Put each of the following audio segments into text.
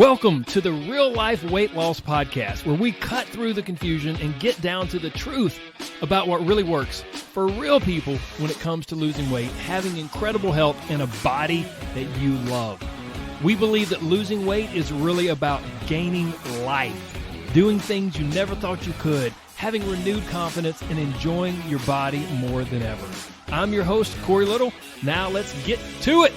Welcome to the Real Life Weight Loss Podcast, where we cut through the confusion and get down to the truth about what really works for real people when it comes to losing weight, having incredible health, and a body that you love. We believe that losing weight is really about gaining life, doing things you never thought you could, having renewed confidence, and enjoying your body more than ever. I'm your host, Corey Little. Now let's get to it.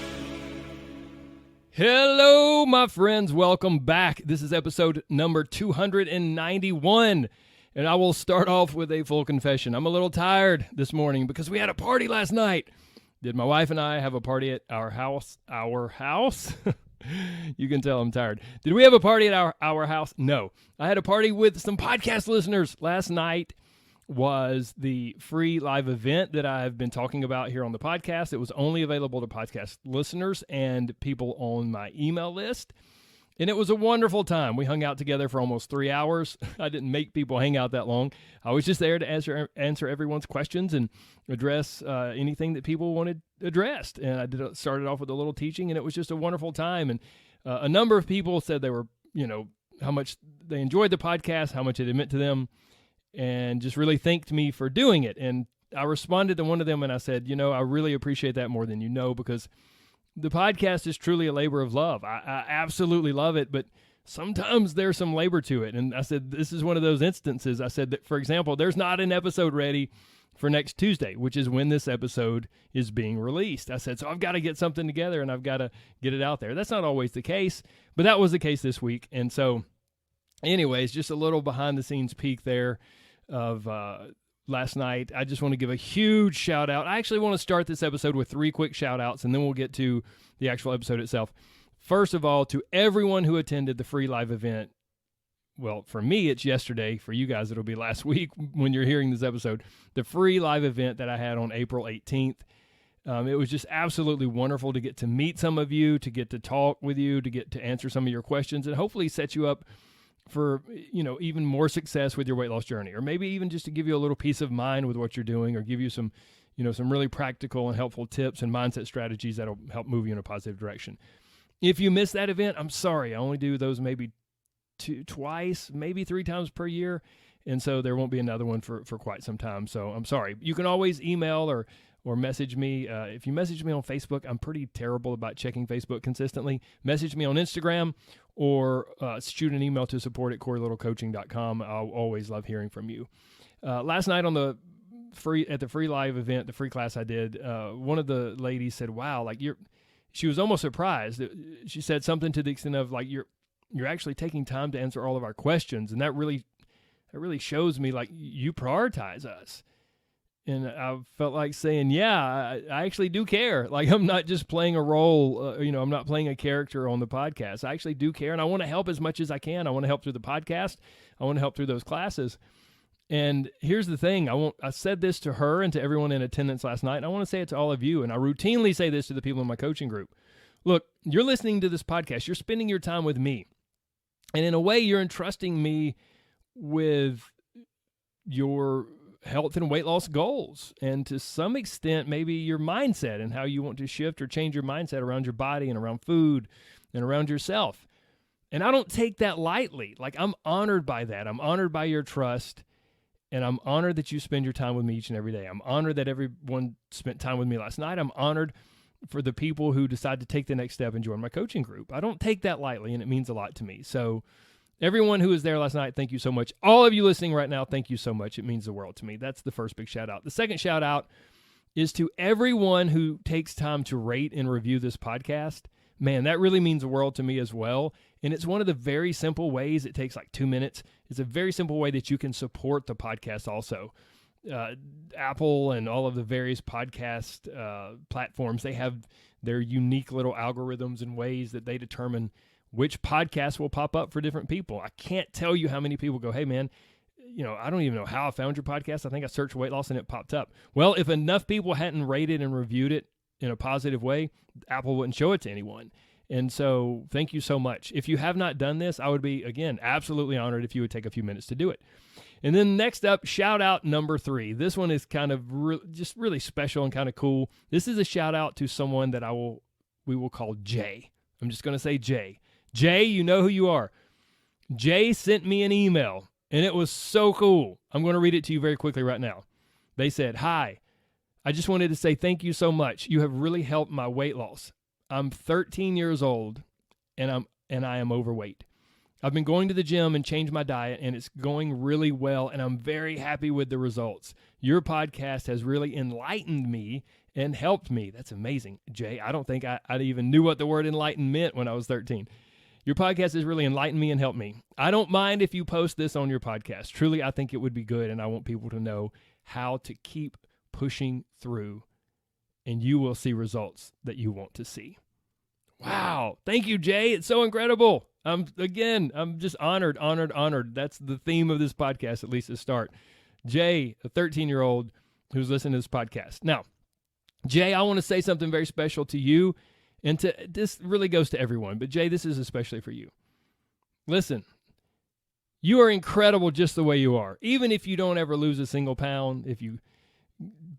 Hello, my friends. Welcome back. This is episode number 291, and I will start off with a full confession. I'm a little tired this morning because we had a party last night. Did my wife and I have a party at our house? Our house? You can tell I'm tired. Did we have a party at our house? No. I had a party with some podcast listeners. Last night was the free live event that I've been talking about here on the podcast. It was only available to podcast listeners and people on my email list. And it was a wonderful time. We hung out together for almost 3 hours. I didn't make people hang out that long. I was just there to answer everyone's questions and address anything that people wanted addressed. And I started off with a little teaching, and it was just a wonderful time. And a number of people said they were, how much they enjoyed the podcast, how much it meant to them, and just really thanked me for doing it. And I responded to one of them and I said, I really appreciate that more than you know, because the podcast is truly a labor of love. I absolutely love it, but sometimes there's some labor to it. And I said, this is one of those instances. I said that, for example, there's not an episode ready for next Tuesday, which is when this episode is being released. I said, so I've got to get something together and I've got to get it out there. That's not always the case, but that was the case this week. And so anyways, just a little behind the scenes peek there of last night. I just want to give a huge shout out. I actually want to start this episode with 3 quick shout outs, and then we'll get to the actual episode itself. First of all, to everyone who attended the free live event. Well, for me, it's yesterday. For you guys, it'll be last week when you're hearing this episode. The free live event that I had on April 18th. It was just absolutely wonderful to get to meet some of you, to get to talk with you, to get to answer some of your questions, and hopefully set you up for, even more success with your weight loss journey, or maybe even just to give you a little peace of mind with what you're doing, or give you some, some really practical and helpful tips and mindset strategies that'll help move you in a positive direction. If you missed that event, I'm sorry. I only do those maybe twice, maybe 3 times per year. And so there won't be another one for quite some time. So I'm sorry. You can always email or message me. If you message me on Facebook, I'm pretty terrible about checking Facebook consistently. Message me on Instagram or shoot an email to support@CoreyLittleCoaching.com. I'll always love hearing from you. Last night on the free live event, the free class I did, one of the ladies said, "Wow, she was almost surprised." She said something to the extent of you're actually taking time to answer all of our questions, and that really shows me you prioritize us. And I felt like saying, yeah, I actually do care. I'm not just playing a role, I'm not playing a character on the podcast. I actually do care, and I want to help as much as I can. I want to help through the podcast. I want to help through those classes. And here's the thing. I said this to her and to everyone in attendance last night, and I want to say it to all of you, and I routinely say this to the people in my coaching group. Look, you're listening to this podcast. You're spending your time with me. And in a way, you're entrusting me with your health and weight loss goals, and to some extent maybe your mindset and how you want to shift or change your mindset around your body and around food and around yourself. And I don't take that lightly. I'm honored by that. I'm honored by your trust, and I'm honored that you spend your time with me each and every day. I'm honored that everyone spent time with me last night. I'm honored for the people who decide to take the next step and join my coaching group. I don't take that lightly, and it means a lot to me. So everyone who was there last night, thank you so much. All of you listening right now, thank you so much. It means the world to me. That's the first big shout out. The second shout out is to everyone who takes time to rate and review this podcast. Man, that really means the world to me as well. And it's one of the very simple ways. It takes 2 minutes. It's a very simple way that you can support the podcast also. Apple and all of the various podcast platforms, they have their unique little algorithms and ways that they determine which podcasts will pop up for different people. I can't tell you how many people go, hey man, I don't even know how I found your podcast. I think I searched weight loss and it popped up. Well, if enough people hadn't rated and reviewed it in a positive way, Apple wouldn't show it to anyone. And so thank you so much. If you have not done this, I would be, again, absolutely honored if you would take a few minutes to do it. And then next up, shout out number 3. This one is kind of just really special and kind of cool. This is a shout out to someone that we will call Jay. I'm just going to say Jay. Jay, you know who you are. Jay sent me an email, and it was so cool. I'm going to read it to you very quickly right now. They said, "Hi, I just wanted to say thank you so much. You have really helped my weight loss. I'm 13 years old, and I am overweight. I've been going to the gym and changed my diet, and it's going really well, and I'm very happy with the results. Your podcast has really enlightened me and helped me." That's amazing, Jay. I don't think I even knew what the word enlightened meant when I was 13. "Your podcast has really enlightened me and helped me. I don't mind if you post this on your podcast. Truly, I think it would be good, and I want people to know how to keep pushing through, and you will see results that you want to see." Wow. Thank you, Jay. It's so incredible. I'm just honored. That's the theme of this podcast, at least to start. Jay, a 13-year-old who's listening to this podcast. Now, Jay, I want to say something very special to you, and this really goes to everyone, but Jay, this is especially for you. Listen, you are incredible just the way you are. Even if you don't ever lose a single pound, if you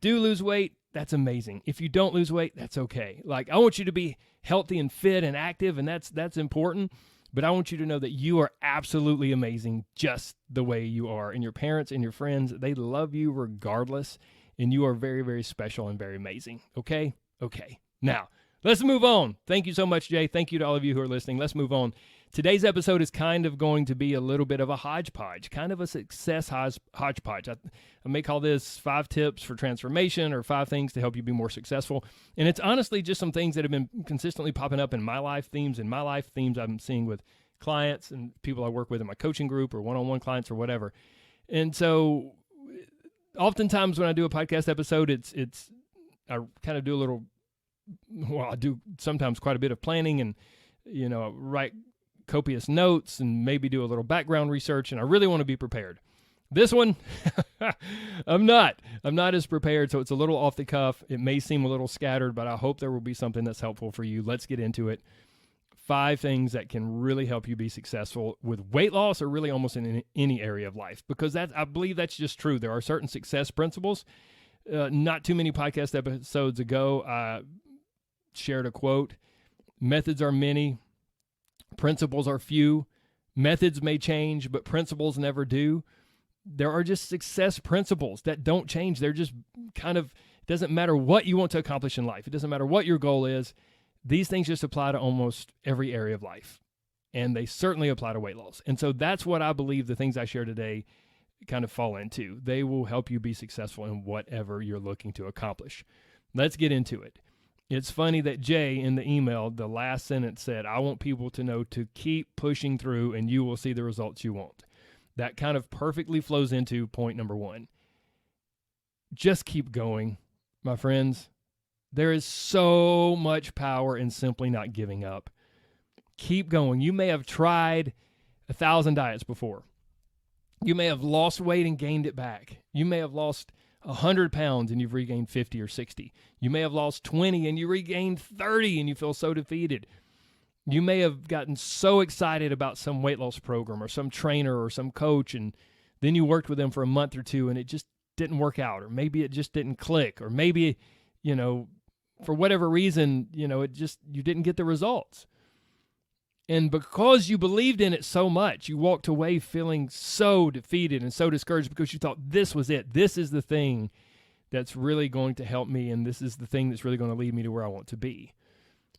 do lose weight, that's amazing. If you don't lose weight, that's okay. Like, I want you to be healthy and fit and active, and that's important. But I want you to know that you are absolutely amazing just the way you are. And your parents and your friends, they love you regardless. And you are very, very special and very amazing. Okay? Okay. Now, let's move on. Thank you so much, Jay. Thank you to all of you who are listening. Let's move on. Today's episode is kind of going to be a little bit of a hodgepodge, kind of a success hodgepodge. I may call this 5 tips for transformation or 5 things to help you be more successful. And it's honestly just some things that have been consistently popping up in my life, themes I'm seeing with clients and people I work with in my coaching group or one-on-one clients or whatever. And so oftentimes when I do a podcast episode, I kind of do a little, I do sometimes quite a bit of planning and, write copious notes and maybe do a little background research, and I really want to be prepared. This one, I'm not as prepared, so it's a little off the cuff. It may seem a little scattered, but I hope there will be something that's helpful for you. Let's get into it. 5 things that can really help you be successful with weight loss or really almost in any area of life, because I believe that's just true. There are certain success principles. Not too many podcast episodes ago, I shared a quote: "Methods are many, principles are few. Methods may change, but principles never do." There are just success principles that don't change. They're just it doesn't matter what you want to accomplish in life. It doesn't matter what your goal is. These things just apply to almost every area of life, and they certainly apply to weight loss. And so that's what I believe the things I share today kind of fall into. They will help you be successful in whatever you're looking to accomplish. Let's get into it. It's funny that Jay, in the email, the last sentence said, "I want people to know to keep pushing through and you will see the results you want." That kind of perfectly flows into point number 1. Just keep going, my friends. There is so much power in simply not giving up. Keep going. You may have tried 1,000 diets before. You may have lost weight and gained it back. You may have lost 100 pounds and you've regained 50 or 60. You may have lost 20 and you regained 30 and you feel so defeated. You may have gotten so excited about some weight loss program or some trainer or some coach, and then you worked with them for a month or 2 and it just didn't work out, or maybe it just didn't click, or maybe, for whatever reason, you didn't get the results. And because you believed in it so much, you walked away feeling so defeated and so discouraged because you thought this was it. This is the thing that's really going to help me, and this is the thing that's really going to lead me to where I want to be.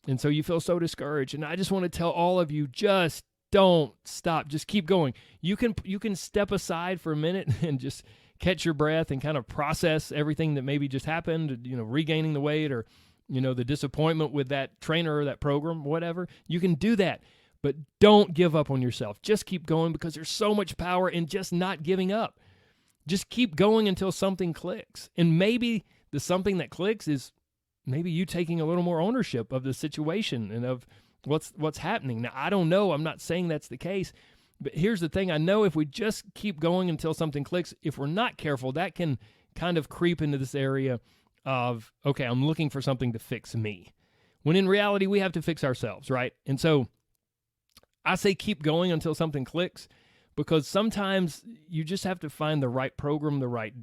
And so you feel so discouraged. And I just want to tell all of you, just don't stop. Just keep going. You can step aside for a minute and just catch your breath and kind of process everything that maybe just happened, regaining the weight or, the disappointment with that trainer or that program, whatever. You can do that. But don't give up on yourself. Just keep going, because there's so much power in just not giving up. Just keep going until something clicks. And maybe the something that clicks is maybe you taking a little more ownership of the situation and of what's happening. Now, I don't know. I'm not saying that's the case. But here's the thing. I know if we just keep going until something clicks, if we're not careful, that can kind of creep into this area of, okay, I'm looking for something to fix me. When in reality, we have to fix ourselves, right? And so I say keep going until something clicks, because sometimes you just have to find the right program, the right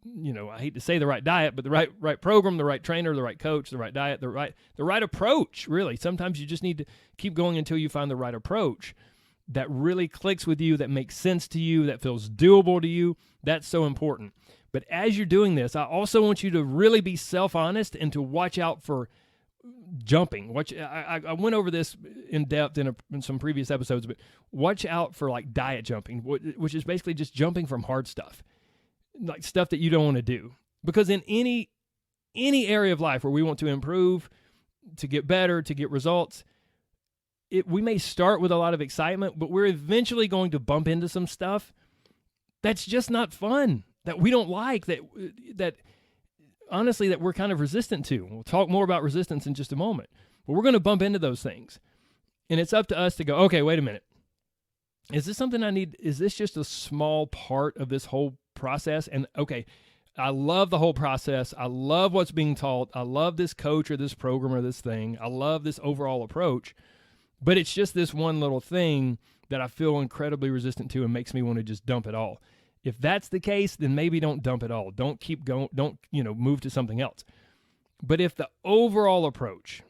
I hate to say the right diet, but the right program, the right trainer, the right coach, the right diet, the right approach, really. Sometimes you just need to keep going until you find the right approach that really clicks with you, that makes sense to you, that feels doable to you. That's so important. But as you're doing this, I also want you to really be self-honest and to watch out for jumping. I went over this in depth in some previous episodes, but watch out for like diet jumping, which is basically just jumping from hard stuff, like stuff that you don't want to do. Because in any area of life where we want to improve, to get better, to get results, we may start with a lot of excitement, but we're eventually going to bump into some stuff that's just not fun, that we don't like, that honestly, that we're kind of resistant to. We'll talk more about resistance in just a moment. But we're going to bump into those things. And it's up to us to go, okay, wait a minute. Is this something I need? Is this just a small part of this whole process? And okay, I love the whole process. I love what's being taught. I love this coach or this program or this thing. I love this overall approach. But it's just this one little thing that I feel incredibly resistant to and makes me want to just dump it all. If that's the case, then maybe don't dump it all. Don't keep going. Don't, move to something else. But if the overall approach,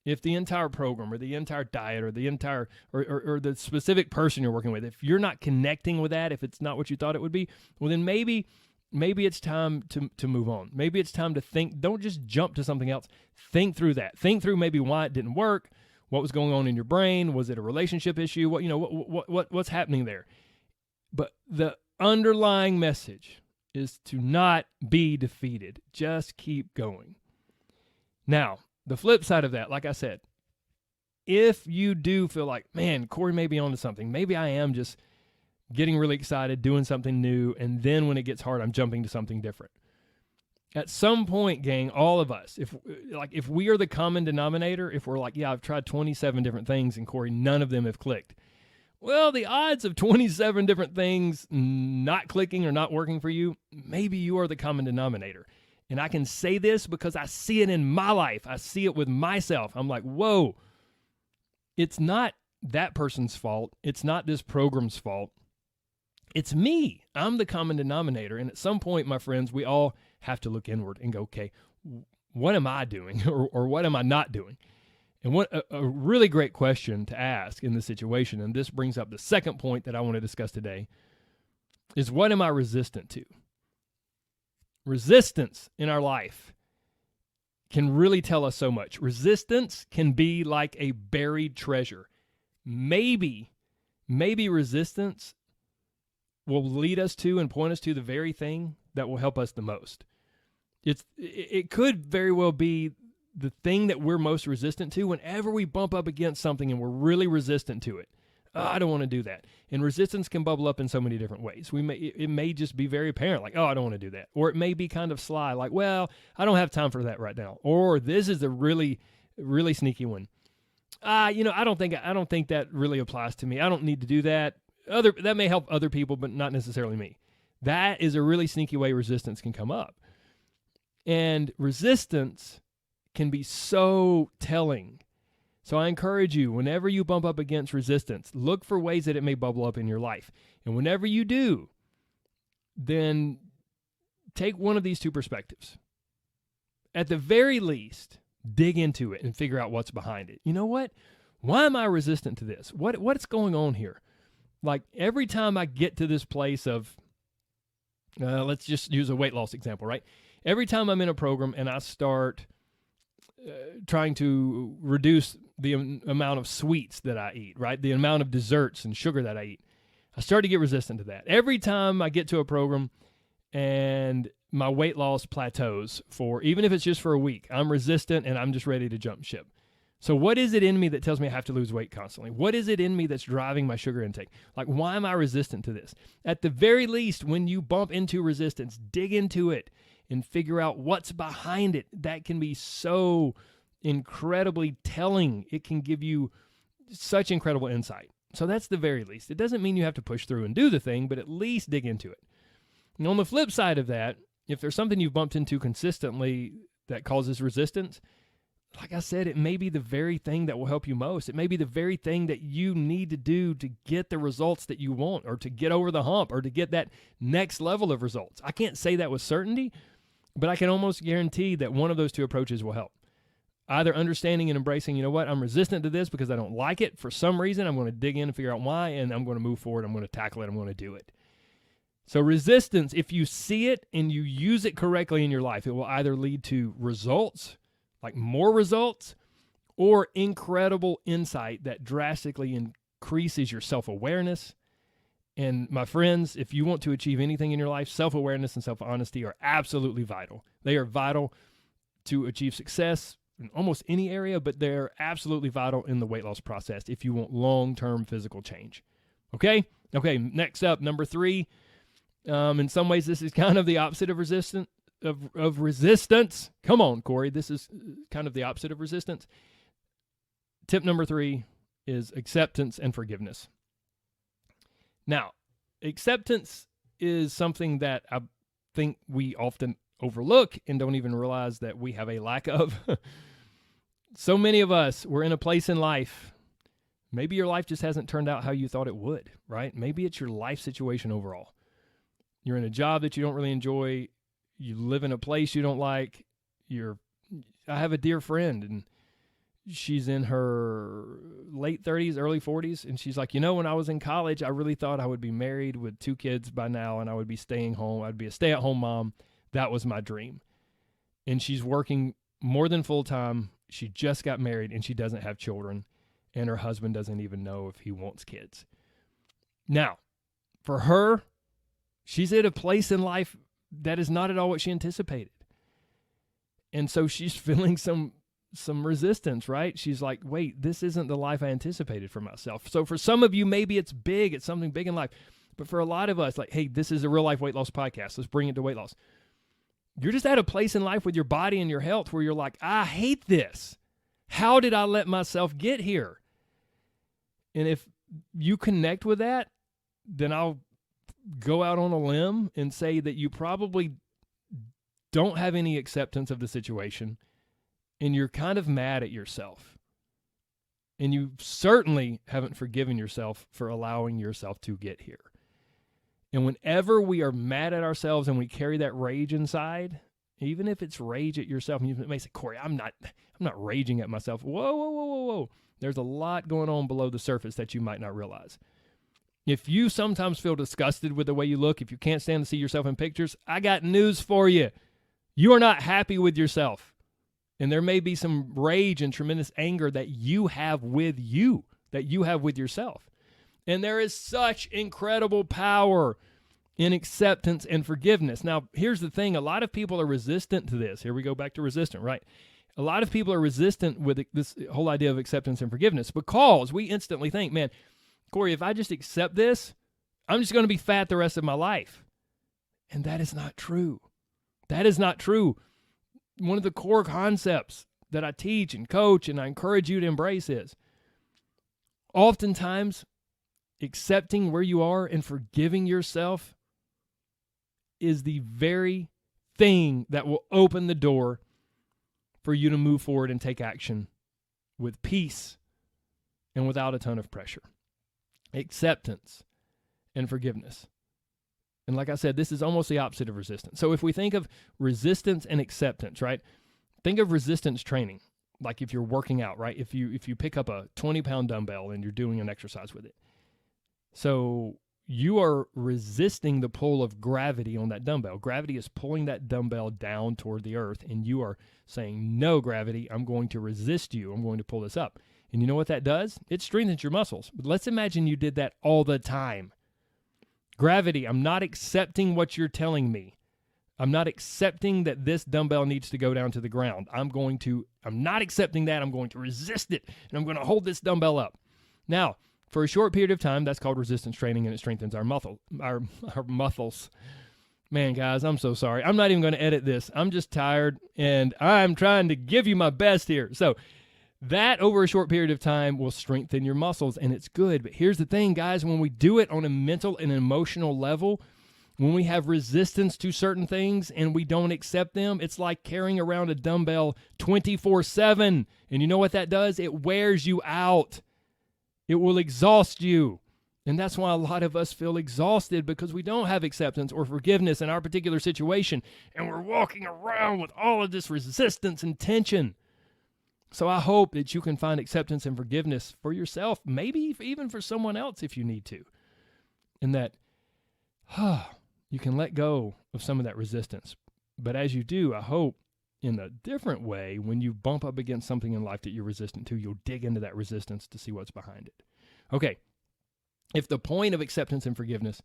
if the entire program or the entire diet or the entire, or the specific person you're working with, if you're not connecting with that, if it's not what you thought it would be, well, then maybe it's time to move on. Maybe it's time to think. Don't just jump to something else. Think through that. Think through maybe why it didn't work. What was going on in your brain? Was it a relationship issue? What's happening there? But the underlying message is to not be defeated. Just keep going. Now, the flip side of that, like I said, if you do feel like, man, Corey may be onto something, maybe I am just getting really excited, doing something new, and then when it gets hard, I'm jumping to something different. At some point, gang, all of us, if we are the common denominator, if we're like, yeah, I've tried 27 different things, and Corey, none of them have clicked. Well, the odds of 27 different things not clicking or not working for you, maybe you are the common denominator. And I can say this because I see it in my life. I see it with myself. I'm like, whoa, it's not that person's fault. It's not this program's fault. It's me. I'm the common denominator. And at some point, my friends, we all have to look inward and go, okay, what am I doing or what am I not doing? And what a really great question to ask in this situation, and this brings up the second point that I want to discuss today, is what am I resistant to? Resistance in our life can really tell us so much. Resistance can be like a buried treasure. Maybe resistance will lead us to and point us to the very thing that will help us the most. It could very well be the thing that we're most resistant to whenever we bump up against something and we're really resistant to it. Oh, I don't want to do that. And resistance can bubble up in so many different ways. It may just be very apparent, like, oh, I don't want to do that. Or it may be kind of sly, like, well, I don't have time for that right now. Or this is a really, really sneaky one. I don't think that really applies to me. I don't need to do that. That may help other people, but not necessarily me. That is a really sneaky way resistance can come up. And resistance can be so telling. So I encourage you, whenever you bump up against resistance, look for ways that it may bubble up in your life. And whenever you do, then take one of these two perspectives. At the very least, dig into it and figure out what's behind it. You know what? Why am I resistant to this? What's going on here? Like every time I get to this place of, let's just use a weight loss example, right? Every time I'm in a program and I start trying to reduce the amount of sweets that I eat, right? The amount of desserts and sugar that I eat, I start to get resistant to that. Every time I get to a program and my weight loss plateaus even if it's just for a week, I'm resistant and I'm just ready to jump ship. So what is it in me that tells me I have to lose weight constantly? What is it in me that's driving my sugar intake? Like, why am I resistant to this? At the very least, when you bump into resistance, dig into it and figure out what's behind it. That can be so incredibly telling. It can give you such incredible insight. So that's the very least. It doesn't mean you have to push through and do the thing, but at least dig into it. And on the flip side of that, if there's something you've bumped into consistently that causes resistance, like I said, it may be the very thing that will help you most. It may be the very thing that you need to do to get the results that you want, or to get over the hump, or to get that next level of results. I can't say that with certainty, but I can almost guarantee that one of those two approaches will help. Either understanding and embracing, you know what, I'm resistant to this because I don't like it. For some reason, I'm going to dig in and figure out why, and I'm going to move forward. I'm going to tackle it. I'm going to do it. So resistance, if you see it and you use it correctly in your life, it will either lead to results, like more results, or incredible insight that drastically increases your self-awareness. And my friends, if you want to achieve anything in your life, self-awareness and self-honesty are absolutely vital. They are vital to achieve success in almost any area, but they're absolutely vital in the weight loss process if you want long-term physical change. Okay, next up, number 3. In some ways, this is kind of the opposite of resistance. Come on, Corey. This is kind of the opposite of resistance. Tip number 3 is acceptance and forgiveness. Now, acceptance is something that I think we often overlook and don't even realize that we have a lack of. So many of us, we're in a place in life. Maybe your life just hasn't turned out how you thought it would, right? Maybe it's your life situation overall. You're in a job that you don't really enjoy. You live in a place you don't like. I have a dear friend, and she's in her late 30s, early 40s, and she's like, when I was in college, I really thought I would be married with 2 kids by now, and I would be staying home. I'd be a stay-at-home mom. That was my dream. And she's working more than full-time. She just got married, and she doesn't have children, and her husband doesn't even know if he wants kids. Now, for her, she's at a place in life that is not at all what she anticipated. And so she's feeling some resistance, right? She's like, wait, this isn't the life I anticipated for myself. So for some of you, maybe it's big. It's something big in life. But for a lot of us, like, hey, this is a real life weight loss podcast. Let's bring it to weight loss. You're just at a place in life with your body and your health where you're like, I hate this. How did I let myself get here? And if you connect with that, then I'll go out on a limb and say that you probably don't have any acceptance of the situation, and you're kind of mad at yourself. And you certainly haven't forgiven yourself for allowing yourself to get here. And whenever we are mad at ourselves and we carry that rage inside, even if it's rage at yourself, and you may say, Corey, I'm not raging at myself. Whoa. There's a lot going on below the surface that you might not realize. If you sometimes feel disgusted with the way you look, if you can't stand to see yourself in pictures, I got news for you. You are not happy with yourself. And there may be some rage and tremendous anger that you have with you, that you have with yourself. And there is such incredible power in acceptance and forgiveness. Now, here's the thing. A lot of people are resistant to this. Here we go back to resistant, right? A lot of people are resistant with this whole idea of acceptance and forgiveness because we instantly think, man, Corey, if I just accept this, I'm just going to be fat the rest of my life. And that is not true. That is not true. One of the core concepts that I teach and coach and I encourage you to embrace is oftentimes accepting where you are and forgiving yourself is the very thing that will open the door for you to move forward and take action with peace and without a ton of pressure. Acceptance and forgiveness. And like I said, this is almost the opposite of resistance. So if we think of resistance and acceptance, right? Think of resistance training. Like if you're working out, right? If you pick up a 20-pound dumbbell and you're doing an exercise with it. So you are resisting the pull of gravity on that dumbbell. Gravity is pulling that dumbbell down toward the earth, and you are saying, no, gravity, I'm going to resist you. I'm going to pull this up. And you know what that does? It strengthens your muscles. But let's imagine you did that all the time. Gravity, I'm not accepting what you're telling me. I'm not accepting that this dumbbell needs to go down to the ground. I'm not accepting that. I'm going to resist it, and I'm going to hold this dumbbell up. Now, for a short period of time, that's called resistance training, and it strengthens our muscles. Man, guys, I'm so sorry. I'm not even going to edit this. I'm just tired, and I'm trying to give you my best here. So that over a short period of time will strengthen your muscles, and it's good. But here's the thing, guys. When we do it on a mental and emotional level, When we have resistance to certain things and we don't accept them, it's like carrying around a dumbbell 24/7. And you know what that does? It wears you out. It will exhaust you. And that's why a lot of us feel exhausted, because we don't have acceptance or forgiveness in our particular situation. And we're walking around with all of this resistance and tension. So I hope that you can find acceptance and forgiveness for yourself, maybe even for someone else if you need to. And that you can let go of some of that resistance. But as you do, I hope in a different way, when you bump up against something in life that you're resistant to, you'll dig into that resistance to see what's behind it. Okay, if the point of acceptance and forgiveness,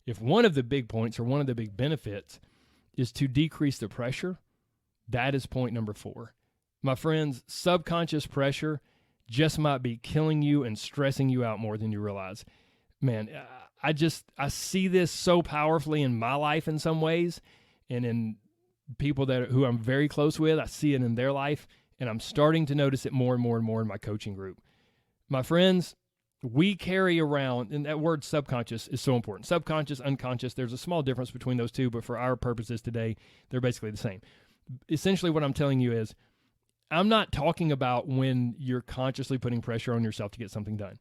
if one of the big points or one of the big benefits is to decrease the pressure, that is point number 4. My friends, subconscious pressure just might be killing you and stressing you out more than you realize. Man, I see this so powerfully in my life in some ways, and in people who I'm very close with. I see it in their life, and I'm starting to notice it more and more and more in my coaching group. My friends, we carry around, and that word subconscious is so important. Subconscious, unconscious, there's a small difference between those two, but for our purposes today, they're basically the same. Essentially what I'm telling you is, I'm not talking about when you're consciously putting pressure on yourself to get something done.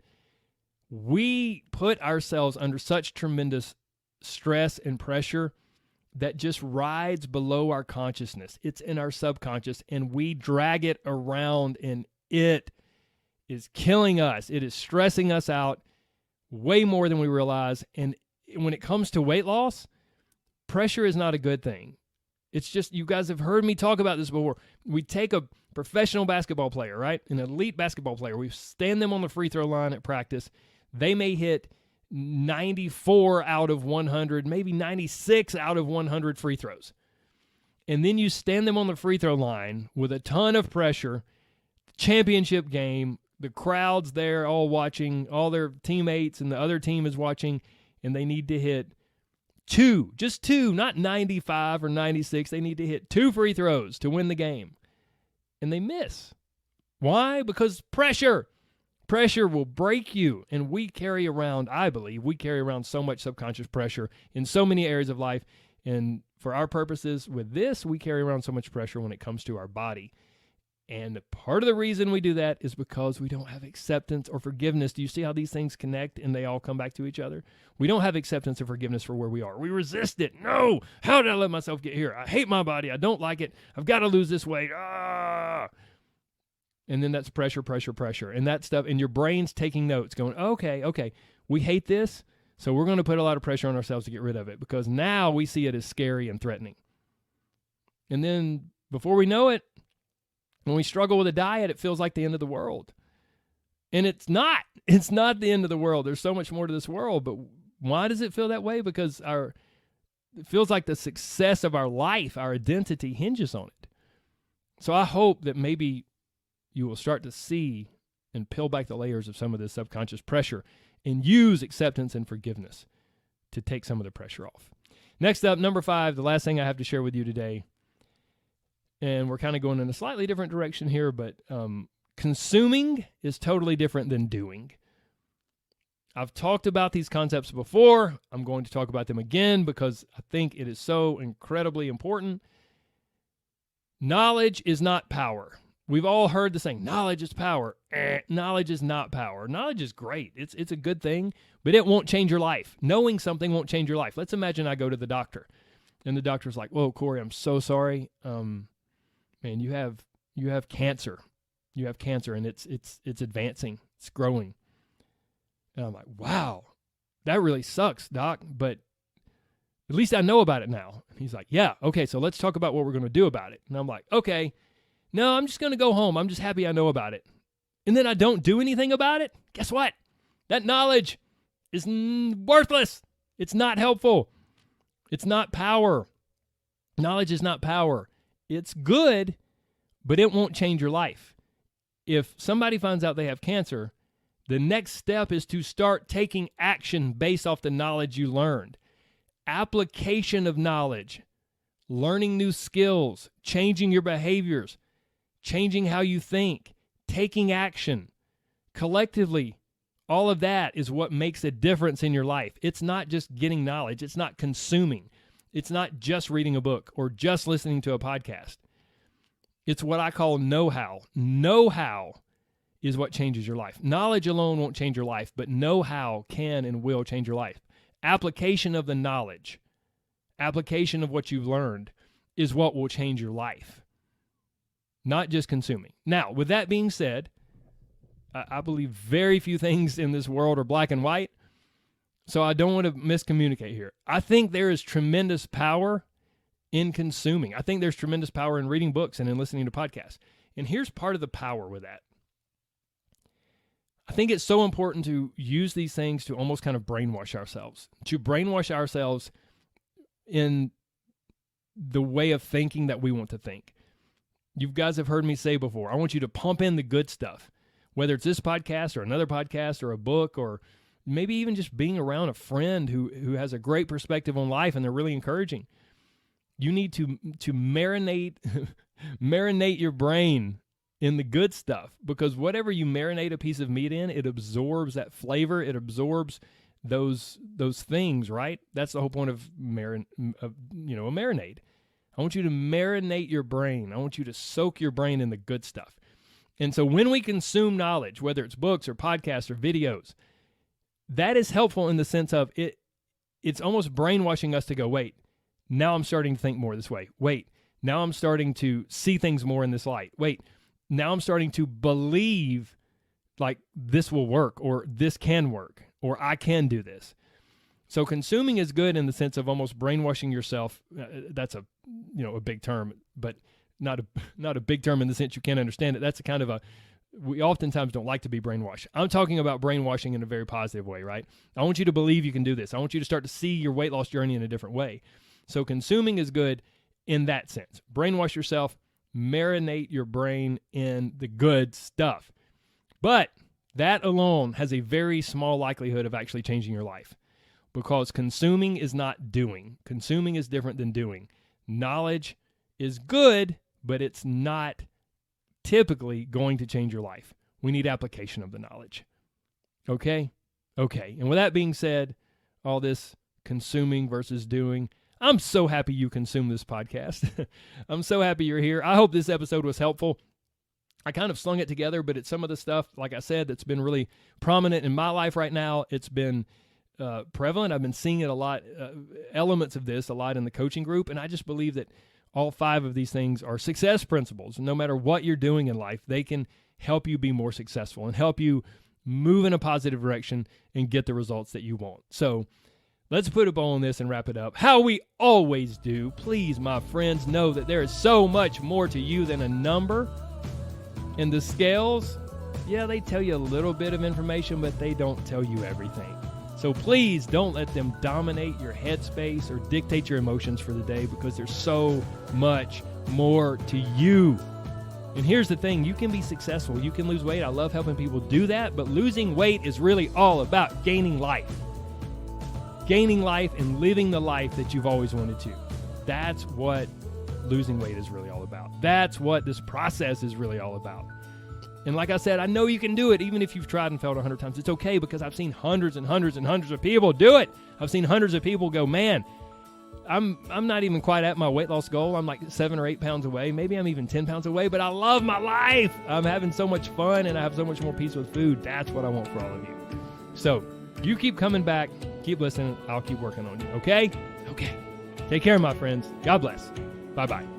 We put ourselves under such tremendous stress and pressure that just rides below our consciousness. It's in our subconscious, and we drag it around, and it is killing us. It is stressing us out way more than we realize. And when it comes to weight loss, pressure is not a good thing. It's just, you guys have heard me talk about this before. We take a professional basketball player, right? An elite basketball player. We stand them on the free throw line at practice. They may hit 94 out of 100, maybe 96 out of 100 free throws. And then you stand them on the free throw line with a ton of pressure, championship game, the crowd's there all watching, all their teammates and the other team is watching, and they need to hit just two, not 95 or 96. They need to hit 2 free throws to win the game. And they miss. Why? Because pressure. Pressure will break you. And we carry around, I believe, so much subconscious pressure in so many areas of life. And for our purposes with this, we carry around so much pressure when it comes to our body. And part of the reason we do that is because we don't have acceptance or forgiveness. Do you see how these things connect and they all come back to each other? We don't have acceptance or forgiveness for where we are. We resist it. No, how did I let myself get here? I hate my body. I don't like it. I've got to lose this weight. And then that's pressure, pressure, pressure. And that stuff, and your brain's taking notes going, okay, we hate this, so we're going to put a lot of pressure on ourselves to get rid of it because now we see it as scary and threatening. And then before we know it, when we struggle with a diet, it feels like the end of the world. And it's not. It's not the end of the world. There's so much more to this world. But why does it feel that way? Because it feels like the success of our life, our identity hinges on it. So I hope that maybe you will start to see and peel back the layers of some of this subconscious pressure and use acceptance and forgiveness to take some of the pressure off. Next up, number 5, the last thing I have to share with you today. And we're kind of going in a slightly different direction here, but consuming is totally different than doing. I've talked about these concepts before. I'm going to talk about them again because I think it is so incredibly important. Knowledge is not power. We've all heard the saying, knowledge is power. Knowledge is not power. Knowledge is great. It's a good thing, but it won't change your life. Knowing something won't change your life. Let's imagine I go to the doctor, and the doctor's like, "Whoa, Corey, I'm so sorry. Man, you have cancer. You have cancer, and it's advancing. It's growing." And I'm like, "Wow, that really sucks, doc. But at least I know about it now." And he's like, "Yeah, okay. So let's talk about what we're going to do about it." And I'm like, "Okay, no, I'm just going to go home. I'm just happy I know about it." And then I don't do anything about it. Guess what? That knowledge is worthless. It's not helpful. It's not power. Knowledge is not power. It's good, but it won't change your life. If somebody finds out they have cancer, the next step is to start taking action based off the knowledge you learned. Application of knowledge, learning new skills, changing your behaviors, changing how you think, taking action. Collectively, All of that is what makes a difference in your life. It's not just getting knowledge. It's not consuming. It's not just reading a book or just listening to a podcast. It's what I call know-how. Know-how is what changes your life. Knowledge alone won't change your life, but know-how can and will change your life. Application of the knowledge, application of what you've learned is what will change your life, not just consuming. Now, with that being said, I believe very few things in this world are black and white, so I don't want to miscommunicate here. I think there is tremendous power in consuming. I think there's tremendous power in reading books and in listening to podcasts. And here's part of the power with that. I think it's so important to use these things to almost kind of brainwash ourselves, in the way of thinking that we want to think. You guys have heard me say before, I want you to pump in the good stuff, whether it's this podcast or another podcast or a book or maybe even just being around a friend who has a great perspective on life and they're really encouraging. You need to marinate your brain in the good stuff, because whatever you marinate a piece of meat in, it absorbs that flavor, it absorbs those things, right? That's the whole point of a marinade. I want you to marinate your brain. I want you to soak your brain in the good stuff. And so when we consume knowledge, whether it's books or podcasts or videos, that is helpful in the sense of it's almost brainwashing us to go, wait, now I'm starting to think more this way. Wait, now I'm starting to see things more in this light. Wait, now I'm starting to believe like this will work or this can work or I can do this. So consuming is good in the sense of almost brainwashing yourself. That's a big term, but not a big term in the sense you can't understand it. That's a kind of we oftentimes don't like to be brainwashed. I'm talking about brainwashing in a very positive way, right? I want you to believe you can do this. I want you to start to see your weight loss journey in a different way. So consuming is good in that sense. Brainwash yourself, marinate your brain in the good stuff. But that alone has a very small likelihood of actually changing your life, because consuming is not doing. Consuming is different than doing. Knowledge is good, but it's not typically going to change your life. We need application of the knowledge. Okay? Okay. And with that being said, all this consuming versus doing, I'm so happy you consume this podcast. I'm so happy you're here. I hope this episode was helpful. I kind of slung it together, but it's some of the stuff, like I said, that's been really prominent in my life right now. It's been prevalent. I've been seeing it a lot, elements of this a lot in the coaching group, and I just believe that all 5 of these things are success principles. No matter what you're doing in life, they can help you be more successful and help you move in a positive direction and get the results that you want. So let's put a bow on this and wrap it up. How we always do, please, my friends, know that there is so much more to you than a number. And the scales, yeah, they tell you a little bit of information, but they don't tell you everything. So please don't let them dominate your headspace or dictate your emotions for the day, because there's so much more to you. And here's the thing, you can be successful. You can lose weight. I love helping people do that, but losing weight is really all about gaining life. Gaining life and living the life that you've always wanted to. That's what losing weight is really all about. That's what this process is really all about. And like I said, I know you can do it even if you've tried and failed 100 times. It's okay, because I've seen hundreds and hundreds and hundreds of people do it. I've seen hundreds of people go, man, I'm not even quite at my weight loss goal. I'm like 7 or 8 pounds away. Maybe I'm even 10 pounds away, but I love my life. I'm having so much fun and I have so much more peace with food. That's what I want for all of you. So you keep coming back, keep listening. I'll keep working on you. Okay? Okay. Take care, my friends. God bless. Bye-bye.